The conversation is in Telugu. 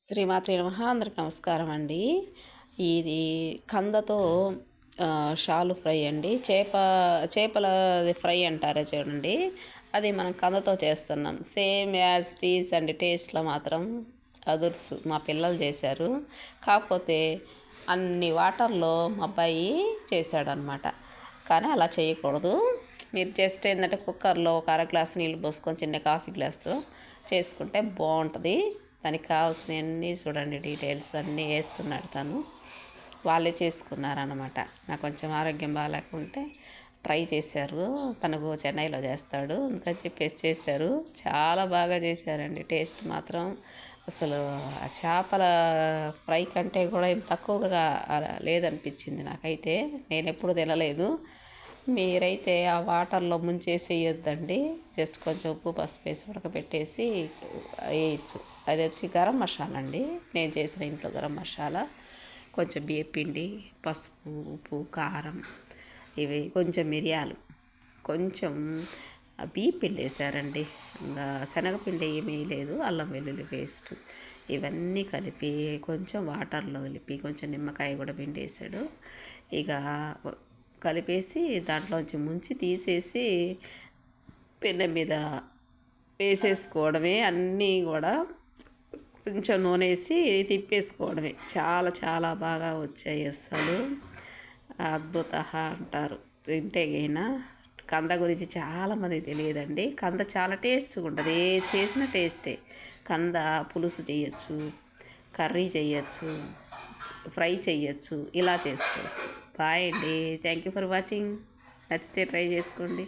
శ్రీమాత్రే నమః. అందరికి నమస్కారం అండి. ఇది కందతో షాలు ఫ్రై అండి. చేపల ఫ్రై అంటారే చూడండి, అది మనం కందతో చేస్తున్నాం. సేమ్ యాజ్ టీస్ అండి. టేస్ట్లో మాత్రం అదుర్స్. మా పిల్లలు చేశారు, కాకపోతే అన్ని వాటర్లో మా అబ్బాయి చేశాడనమాట. కానీ అలా చేయకూడదు. మీరు జస్ట్ ఏంటంటే కుక్కర్లో ఒక అర గ్లాసు నీళ్ళు పోసుకొని చిన్న కాఫీ గ్లాస్తో చేసుకుంటే బాగుంటుంది. దానికి కావాల్సినవన్నీ చూడండి, డీటెయిల్స్ అన్నీ వేస్తున్నాడు తను. వాళ్ళే చేసుకున్నారనమాట. నాకు కొంచెం ఆరోగ్యం బాగాలేకుంటే ట్రై చేశారు. తనకు చెన్నైలో చేస్తాడు, అందుకని చెప్పేసి చేశారు. చాలా బాగా చేశారండి. టేస్ట్ మాత్రం అసలు ఆ చేపల ఫ్రై కంటే కూడా ఏం తక్కువగా లేదనిపించింది నాకైతే. నేను ఎప్పుడు తినలేదు. మీరైతే ఆ వాటర్లో ముంచేసేయొద్దండి. జస్ట్ కొంచెం ఉప్పు పసుపు వేసి ఉడకబెట్టేసి వేయచ్చు. అది వచ్చి గరం మసాలా అండి. నేను చేసిన ఇంట్లో గరం మసాలా, కొంచెం బియ్యపిండి, పసుపు, ఉప్పు, కారం, ఇవి కొంచెం మిరియాలు, కొంచెం బియ్యపిండి వేసారండి. ఇంకా శనగపిండి ఏమీ లేదు. అల్లం వెల్లుల్లి పేస్ట్ ఇవన్నీ కలిపి కొంచెం వాటర్లో కలిపి కొంచెం నిమ్మకాయ కూడా పిండేసాడు. ఇక కలిపేసి దాంట్లోంచి ముంచి తీసేసి పెన్నె మీద వేసేసుకోవడమే. అన్నీ కూడా కొంచెం నూనె వేసి తిప్పేసుకోవడమే. చాలా చాలా బాగా వచ్చాయి. అసలు అద్భుత అంటారు తింటే అయినా. కంద గురించి చాలామంది తెలియదండి. కంద చాలా టేస్ట్గా ఉంటుంది. ఏ చేసిన టేస్టే. కంద పులుసు చేయొచ్చు, కర్రీ చేయొచ్చు, ఫ్రై చేయొచ్చు, ఇలా చేసుకోవచ్చు. బాయ్ అండి. Thank you for watching. నచ్చితే ట్రై చేసుకోండి.